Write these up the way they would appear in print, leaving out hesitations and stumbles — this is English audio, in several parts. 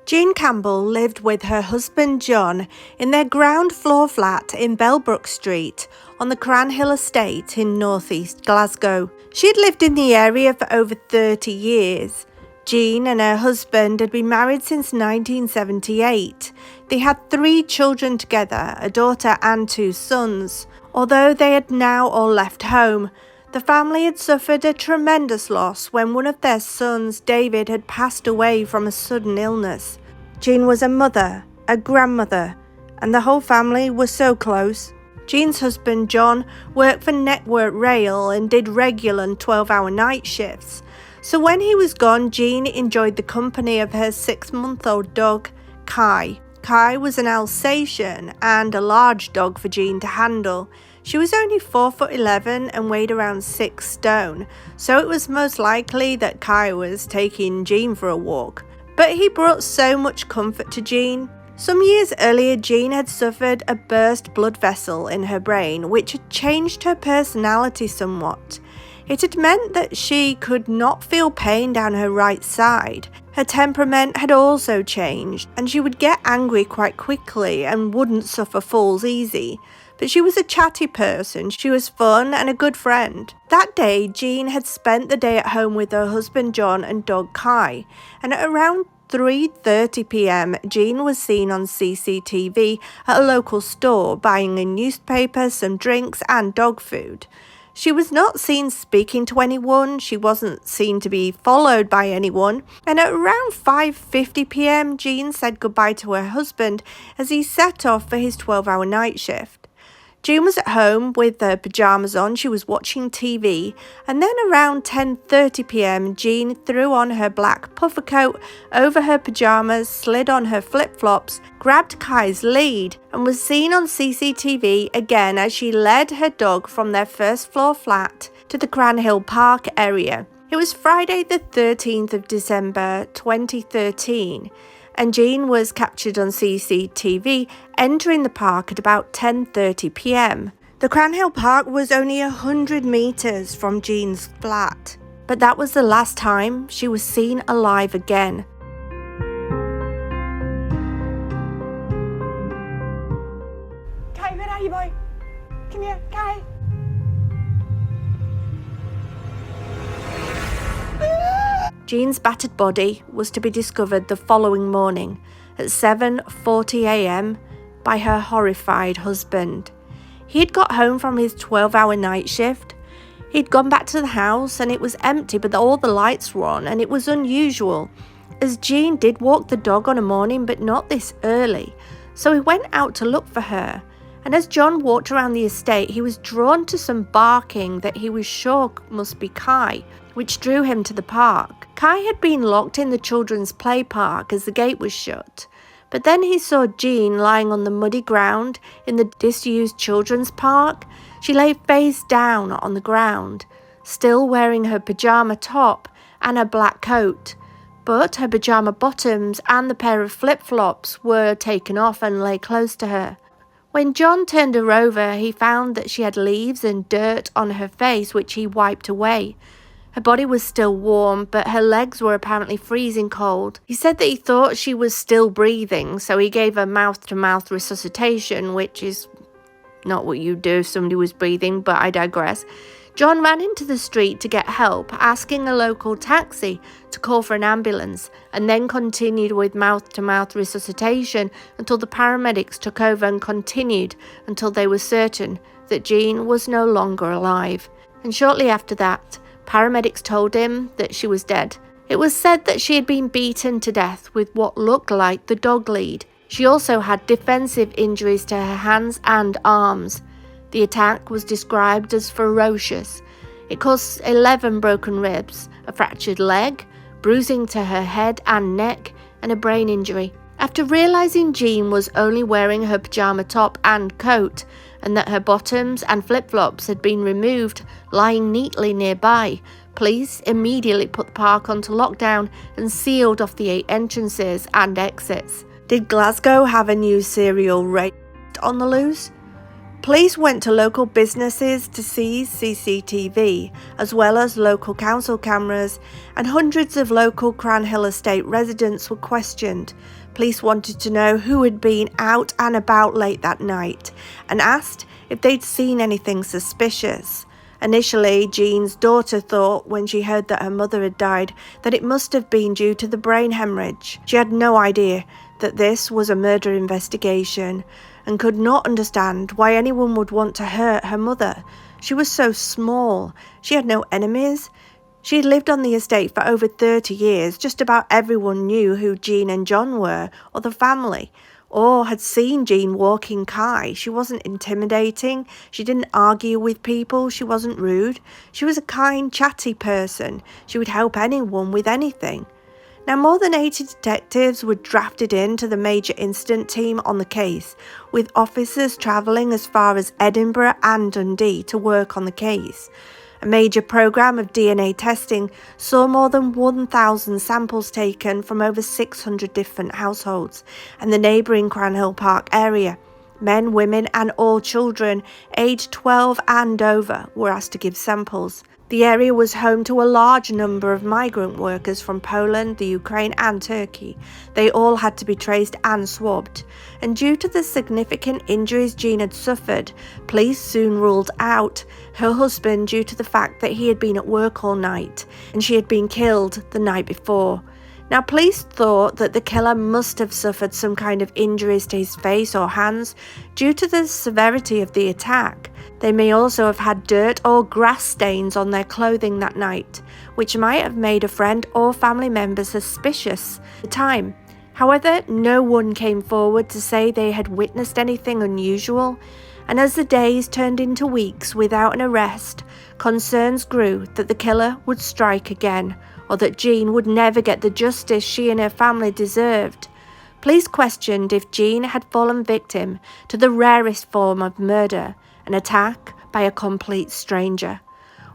Jean Campbell lived with her husband John in their ground floor flat in Bellbrook Street on the Cranhill estate in northeast Glasgow. She had lived in the area for over 30 years. Jean and her husband had been married since 1978. They had 3 children together, a daughter and 2 sons. Although they had now all left home, the family had suffered a tremendous loss when one of their sons, David, had passed away from a sudden illness. Jean was a mother, a grandmother, and the whole family was so close. Jean's husband, John, worked for Network Rail and did regular 12-hour night shifts. So when he was gone, Jean enjoyed the company of her 6-month-old dog, Kai. Kai was an Alsatian and a large dog for Jean to handle. She was only 4'11" and weighed around 6 stone, so it was most likely that Kai was taking Jean for a walk. But he brought so much comfort to Jean. Some years earlier, Jean had suffered a burst blood vessel in her brain, which had changed her personality somewhat. It had meant that she could not feel pain down her right side. Her temperament had also changed, and she would get angry quite quickly and wouldn't suffer falls easy. But she was a chatty person, she was fun and a good friend. That day, Jean had spent the day at home with her husband John and dog Kai, and at around 3:30 p.m, Jean was seen on CCTV at a local store buying a newspaper, some drinks and dog food. She was not seen speaking to anyone, she wasn't seen to be followed by anyone, and at around 5:50 p.m, Jean said goodbye to her husband as he set off for his 12-hour night shift. Jean was at home with her pyjamas on, she was watching TV, and then around 10:30 p.m, Jean threw on her black puffer coat over her pyjamas, slid on her flip-flops, grabbed Kai's lead, and was seen on CCTV again as she led her dog from their first floor flat to the Cranhill Park area. It was Friday the 13th of December 2013. And Jean was captured on CCTV entering the park at about 10:30 p.m. The Cranhill Park was only 100 metres from Jean's flat, but that was the last time she was seen alive again. Kai, where are you, boy? Come here, Kai. Jean's battered body was to be discovered the following morning at 7:40 a.m. by her horrified husband. He had got home from his 12-hour night shift. He'd gone back to the house and it was empty, but all the lights were on, and it was unusual, as Jean did walk the dog on a morning but not this early. So he went out to look for her, and as John walked around the estate, he was drawn to some barking that he was sure must be Kai, which drew him to the park. Kai had been locked in the children's play park as the gate was shut, but then he saw Jean lying on the muddy ground in the disused children's park. She lay face down on the ground, still wearing her pyjama top and her black coat, but her pyjama bottoms and the pair of flip-flops were taken off and lay close to her. When John turned her over, he found that she had leaves and dirt on her face, which he wiped away. Her body was still warm, but her legs were apparently freezing cold. He said that he thought she was still breathing, so he gave her mouth-to-mouth resuscitation, which is not what you do if somebody was breathing, but I digress. John ran into the street to get help, asking a local taxi to call for an ambulance, and then continued with mouth-to-mouth resuscitation until the paramedics took over and continued until they were certain that Jean was no longer alive. And shortly after that, paramedics told him that she was dead. It was said that she had been beaten to death with what looked like the dog lead. She also had defensive injuries to her hands and arms. The attack was described as ferocious. It caused 11 broken ribs, a fractured leg, bruising to her head and neck, and a brain injury. After realising Jean was only wearing her pyjama top and coat, and that her bottoms and flip-flops had been removed, lying neatly nearby, police immediately put the park onto lockdown and sealed off the 8 entrances and exits. Did Glasgow have a new serial rapist on the loose? Police went to local businesses to seize CCTV, as well as local council cameras, and hundreds of local Cranhill Estate residents were questioned. Police wanted to know who had been out and about late that night, and asked if they'd seen anything suspicious. Initially, Jean's daughter thought, when she heard that her mother had died, that it must have been due to the brain hemorrhage. She had no idea that this was a murder investigation, and could not understand why anyone would want to hurt her mother. She was so small. She had no enemies. She had lived on the estate for over 30 years. Just about everyone knew who Jean and John were, or the family, or had seen Jean walking Kai. She wasn't intimidating. She didn't argue with people. She wasn't rude. She was a kind, chatty person. She would help anyone with anything. Now, more than 80 detectives were drafted into the major incident team on the case, with officers travelling as far as Edinburgh and Dundee to work on the case. A major programme of DNA testing saw more than 1,000 samples taken from over 600 different households and the neighbouring Cranhill Park area. Men, women and all children aged 12 and over were asked to give samples. The area was home to a large number of migrant workers from Poland, the Ukraine and Turkey. They all had to be traced and swabbed. And due to the significant injuries Jean had suffered, police soon ruled out her husband due to the fact that he had been at work all night and she had been killed the night before. Now, police thought that the killer must have suffered some kind of injuries to his face or hands due to the severity of the attack. They may also have had dirt or grass stains on their clothing that night, which might have made a friend or family member suspicious at the time. However, no one came forward to say they had witnessed anything unusual, and as the days turned into weeks without an arrest, concerns grew that the killer would strike again, or that Jean would never get the justice she and her family deserved. Police questioned if Jean had fallen victim to the rarest form of murder, an attack by a complete stranger.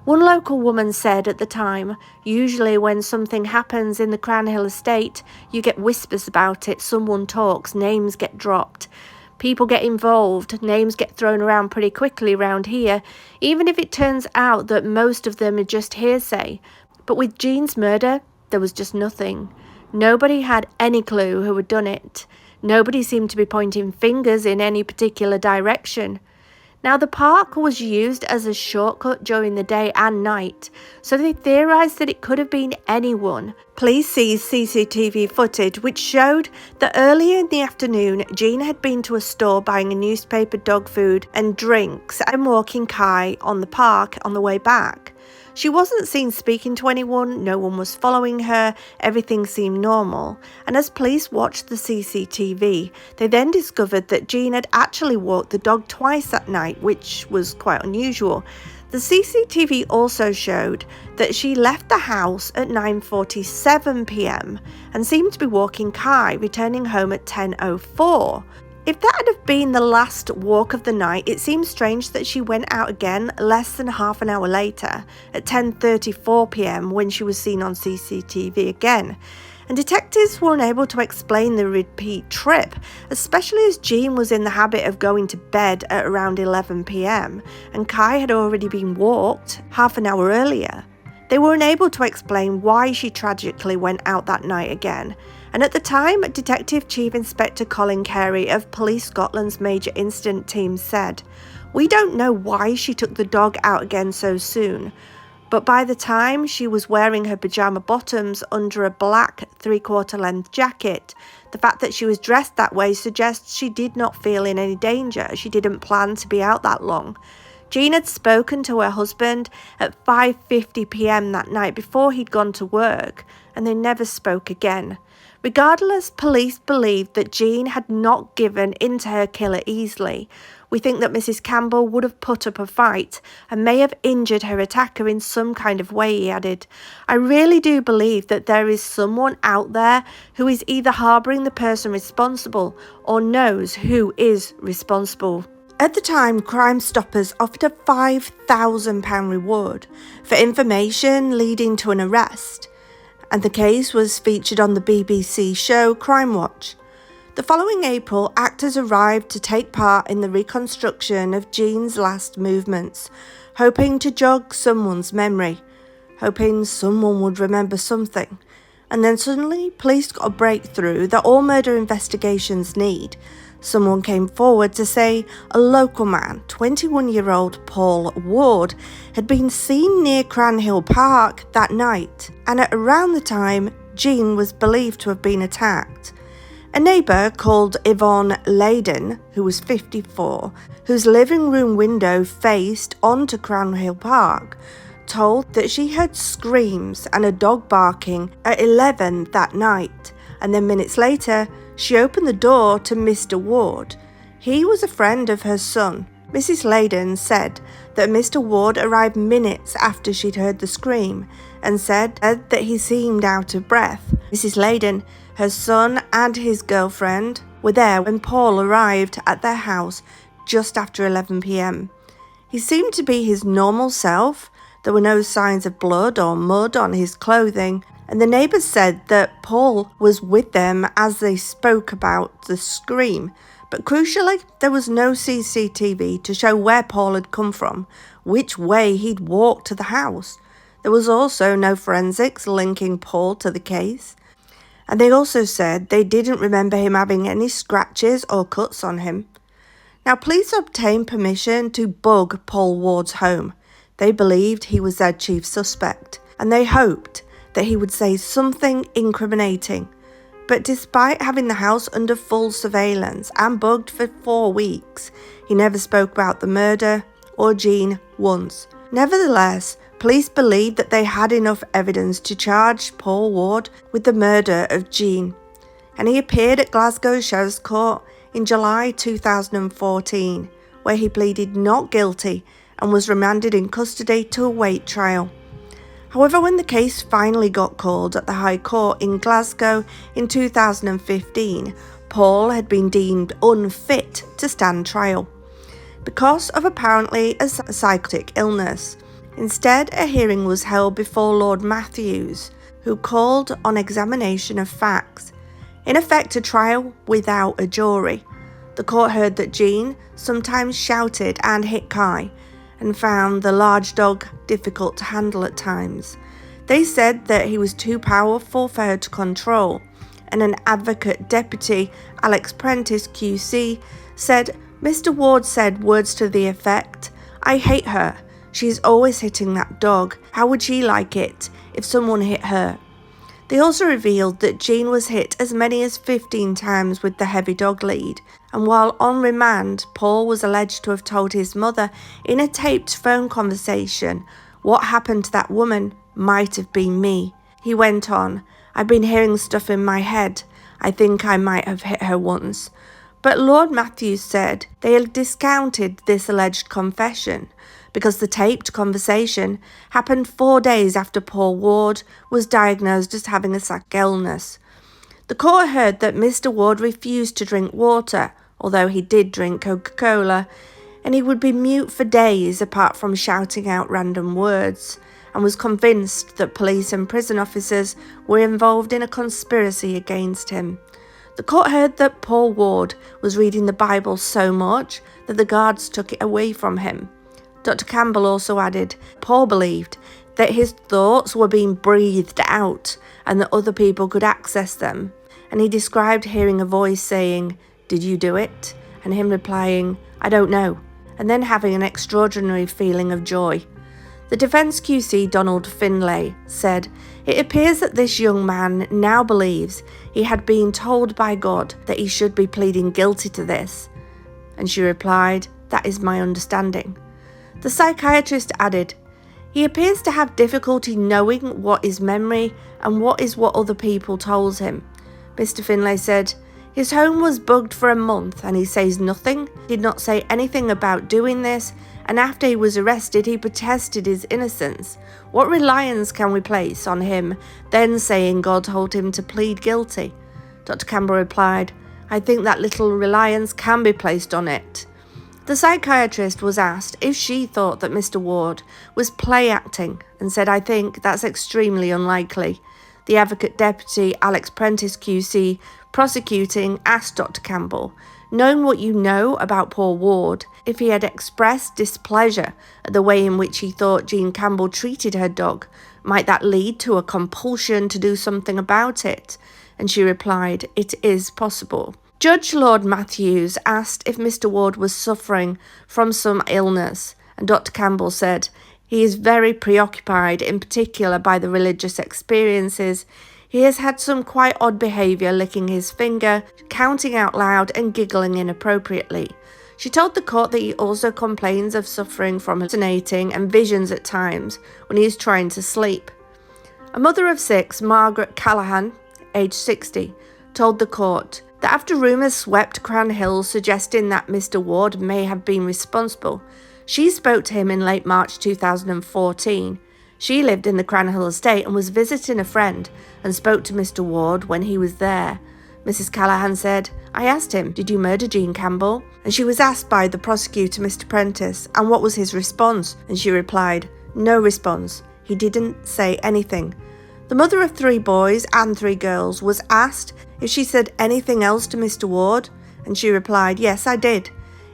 One local woman said at the time, usually when something happens in the Cranhill estate, you get whispers about it, someone talks, names get dropped. People get involved, names get thrown around pretty quickly around here, even if it turns out that most of them are just hearsay. But with Jean's murder, there was just nothing. Nobody had any clue who had done it. Nobody seemed to be pointing fingers in any particular direction. Now, the park was used as a shortcut during the day and night, so they theorised that it could have been anyone. Police seized CCTV footage which showed that earlier in the afternoon, Jean had been to a store buying a newspaper, dog food and drinks and walking Kai on the park on the way back. She wasn't seen speaking to anyone, no one was following her, everything seemed normal. And as police watched the CCTV, they then discovered that Jean had actually walked the dog twice that night, which was quite unusual. The CCTV also showed that she left the house at 9:47 p.m. and seemed to be walking Kai, returning home at 10:04. If that had have been the last walk of the night, it seems strange that she went out again less than half an hour later at 10:34 p.m. when she was seen on CCTV again. And detectives were unable to explain the repeat trip, especially as Jean was in the habit of going to bed at around 11 p.m. and Kai had already been walked half an hour earlier. They were unable to explain why she tragically went out that night again. And at the time, Detective Chief Inspector Colin Carey of Police Scotland's Major Incident Team said, "We don't know why she took the dog out again so soon, but by the time she was wearing her pyjama bottoms under a black 3/4 length jacket, the fact that she was dressed that way suggests she did not feel in any danger. She didn't plan to be out that long." Jean had spoken to her husband at 5:50 p.m. that night before he'd gone to work, and they never spoke again. Regardless, police believed that Jean had not given in to her killer easily. "We think that Mrs. Campbell would have put up a fight and may have injured her attacker in some kind of way," he added. "I really do believe that there is someone out there who is either harbouring the person responsible or knows who is responsible." At the time, Crime Stoppers offered a £5,000 reward for information leading to an arrest, and the case was featured on the BBC show Crime Watch. The following April, actors arrived to take part in the reconstruction of Jean's last movements, hoping to jog someone's memory, hoping someone would remember something. And then suddenly, police got a breakthrough that all murder investigations need. Someone came forward to say a local man, 21-year-old Paul Ward, had been seen near Cranhill Park that night, and at around the time Jean was believed to have been attacked. A neighbour called Yvonne Leyden, who was 54, whose living room window faced onto Cranhill Park, told that she heard screams and a dog barking at 11 that night, and then minutes later she opened the door to Mr. Ward. He was a friend of her son. Mrs. Leyden said that Mr. Ward arrived minutes after she'd heard the scream and said that he seemed out of breath. Mrs. Leyden, her son and his girlfriend were there when Paul arrived at their house just after 11 p.m. He seemed to be his normal self. There were no signs of blood or mud on his clothing, and the neighbours said that Paul was with them as they spoke about the scream. But crucially, there was no CCTV to show where Paul had come from, which way he'd walked to the house. There was also no forensics linking Paul to the case. And they also said they didn't remember him having any scratches or cuts on him. Now, police obtained permission to bug Paul Ward's home. They believed he was their chief suspect, and they hoped that he would say something incriminating. But despite having the house under full surveillance and bugged for 4 weeks, he never spoke about the murder or Jean once. Nevertheless, police believed that they had enough evidence to charge Paul Ward with the murder of Jean, and he appeared at Glasgow Sheriff's Court in July 2014, where he pleaded not guilty and was remanded in custody to await trial. However, when the case finally got called at the High Court in Glasgow in 2015, Paul had been deemed unfit to stand trial because of apparently a psychotic illness. Instead, a hearing was held before Lord Matthews, who called on examination of facts, in effect a trial without a jury. The court heard that Jean sometimes shouted and hit Kai, and found the large dog difficult to handle at times. They said that he was too powerful for her to control, and an advocate deputy, Alex Prentice QC, said Mr. Ward said words to the effect, "I hate her. She's always hitting that dog. How would she like it if someone hit her?" They also revealed that Jean was hit as many as 15 times with the heavy dog lead, and while on remand, Paul was alleged to have told his mother in a taped phone conversation, "What happened to that woman might have been me." He went on, "I've been hearing stuff in my head. I think I might have hit her once." But Lord Matthews said they had discounted this alleged confession because the taped conversation happened 4 days after Paul Ward was diagnosed as having a psychic illness. The court heard that Mr. Ward refused to drink water, although he did drink Coca-Cola, and he would be mute for days apart from shouting out random words, and was convinced that police and prison officers were involved in a conspiracy against him. The court heard that Paul Ward was reading the Bible so much that the guards took it away from him. Dr. Campbell also added Paul believed that his thoughts were being breathed out and that other people could access them, and he described hearing a voice saying, "Did you do it?" and him replying, "I don't know," and then having an extraordinary feeling of joy. The defence QC Donald Finlay said, "It appears that this young man now believes he had been told by God that he should be pleading guilty to this." And she replied, "That is my understanding." The psychiatrist added, "He appears to have difficulty knowing what is memory and what is what other people told him." Mr. Finlay said, "His home was bugged for a month and he says nothing, did not say anything about doing this, and after he was arrested he protested his innocence. What reliance can we place on him then saying God told him to plead guilty?" Dr. Campbell replied, "I think that little reliance can be placed on it." The psychiatrist was asked if she thought that Mr. Ward was play acting and said, "I think that's extremely unlikely." The Advocate Deputy Alex Prentice QC prosecuting asked Dr. Campbell, knowing what you know about Paul Ward, if he had expressed displeasure at the way in which he thought Jean Campbell treated her dog, might that lead to a compulsion to do something about it? And she replied, it is possible. Judge Lord Matthews asked if Mr. Ward was suffering from some illness, and Dr. Campbell said, he is very preoccupied, in particular by the religious experiences. He has had some quite odd behaviour, licking his finger, counting out loud and giggling inappropriately. She told the court that he also complains of suffering from hallucinating and visions at times when he is trying to sleep. A mother of 6, Margaret Callahan, aged 60, told the court that after rumours swept Crown Hill suggesting that Mr. Ward may have been responsible, she spoke to him in late March 2014. She lived in the Crown Hill estate and was visiting a friend and spoke to Mr. Ward when he was there. Mrs. Callahan said, I asked him, did you murder Jean Campbell? And she was asked by the prosecutor, Mr. Prentice, and what was his response? And she replied, no response. He didn't say anything. The mother of 3 boys and 3 girls was asked if she said anything else to Mr. Ward, and she replied, yes, I did.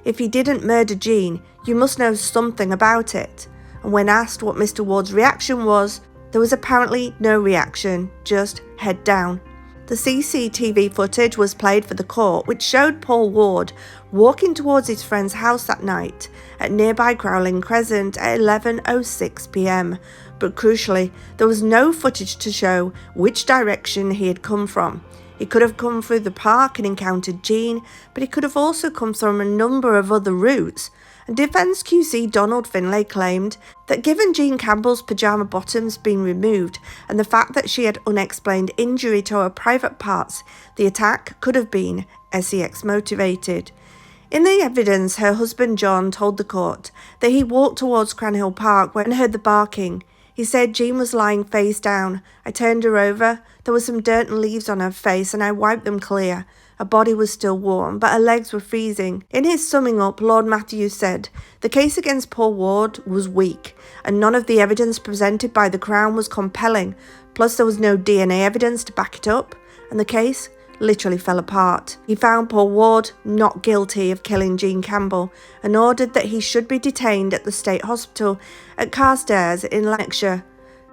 If he didn't murder Jean, you must know something about it. And when asked what Mr. Ward's reaction was, there was apparently no reaction, just head down. The CCTV footage was played for the court, which showed Paul Ward walking towards his friend's house that night at nearby Crowling Crescent at 11:06 p.m. But crucially, there was no footage to show which direction he had come from. He could have come through the park and encountered Jean, but he could have also come from a number of other routes. And Defence QC Donald Finlay claimed that given Jean Campbell's pyjama bottoms being removed and the fact that she had unexplained injury to her private parts, the attack could have been sex motivated. In the evidence, her husband John told the court that he walked towards Cranhill Park when heard the barking. He said Jean was lying face down. I turned her over. There was some dirt and leaves on her face and I wiped them clear. Her body was still warm, but her legs were freezing. In his summing up, Lord Matthews said, the case against Paul Ward was weak, and none of the evidence presented by the Crown was compelling. Plus, there was no DNA evidence to back it up, and the case literally fell apart. He found Paul Ward not guilty of killing Jean Campbell, and ordered that he should be detained at the State Hospital at Carstairs in Lanarkshire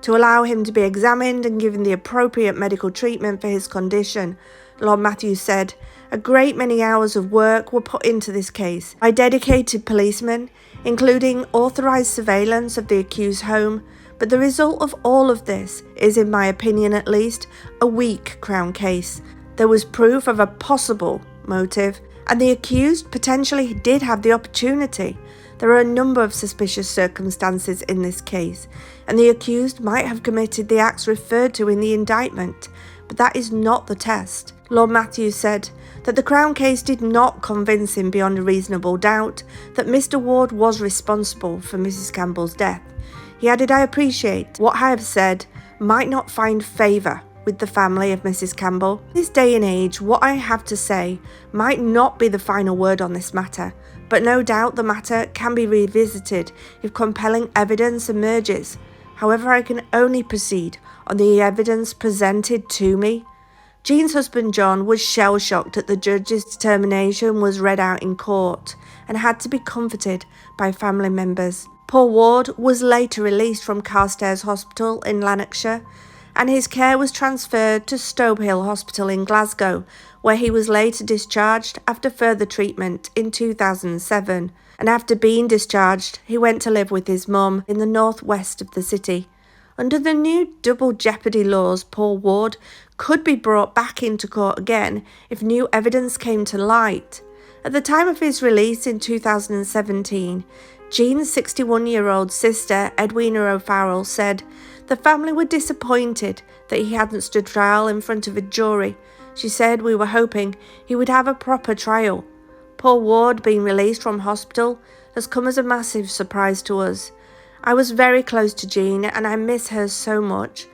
to allow him to be examined and given the appropriate medical treatment for his condition. Lord Matthews said, a great many hours of work were put into this case by dedicated policemen, including authorised surveillance of the accused's home, but the result of all of this is, in my opinion at least, a weak Crown case. There was proof of a possible motive, and the accused potentially did have the opportunity. There are a number of suspicious circumstances in this case, and the accused might have committed the acts referred to in the indictment, but that is not the test. Lord Matthews said that the Crown case did not convince him beyond a reasonable doubt that Mr. Ward was responsible for Mrs. Campbell's death. He added, I appreciate what I have said might not find favour with the family of Mrs. Campbell. In this day and age, what I have to say might not be the final word on this matter, but no doubt the matter can be revisited if compelling evidence emerges. However, I can only proceed on the evidence presented to me. Jean's husband John was shell-shocked that the judge's determination was read out in court and had to be comforted by family members. Paul Ward was later released from Carstairs Hospital in Lanarkshire, and his care was transferred to Stoke Hill Hospital in Glasgow, where he was later discharged after further treatment in 2007. And after being discharged, he went to live with his mum in the northwest of the city. Under the new double jeopardy laws, Paul Ward could be brought back into court again if new evidence came to light. At the time of his release in 2017, Jean's 61-year-old sister, Edwina O'Farrell, said the family were disappointed that he hadn't stood trial in front of a jury. She said, we were hoping he would have a proper trial. Paul Ward being released from hospital has come as a massive surprise to us. I was very close to Jean and I miss her so much.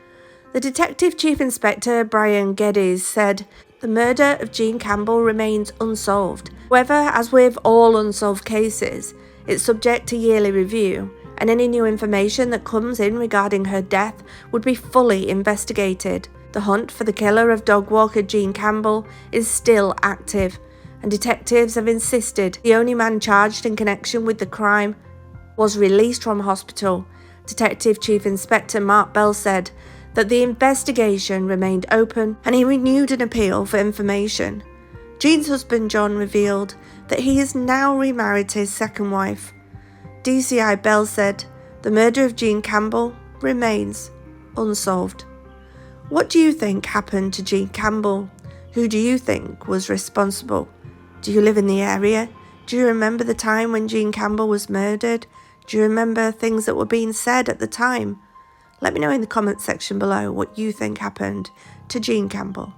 The Detective Chief Inspector Brian Geddes said the murder of Jean Campbell remains unsolved. However, as with all unsolved cases, it's subject to yearly review, and any new information that comes in regarding her death would be fully investigated. The hunt for the killer of dog walker Jean Campbell is still active, and detectives have insisted the only man charged in connection with the crime was released from hospital. Detective Chief Inspector Mark Bell said that the investigation remained open and he renewed an appeal for information. Jean's husband John revealed that he is now remarried to his second wife. DCI Bell said the murder of Jean Campbell remains unsolved. What do you think happened to Jean Campbell? Who do you think was responsible? Do you live in the area? Do you remember the time when Jean Campbell was murdered? Do you remember things that were being said at the time? Let me know in the comments section below what you think happened to Jean Campbell.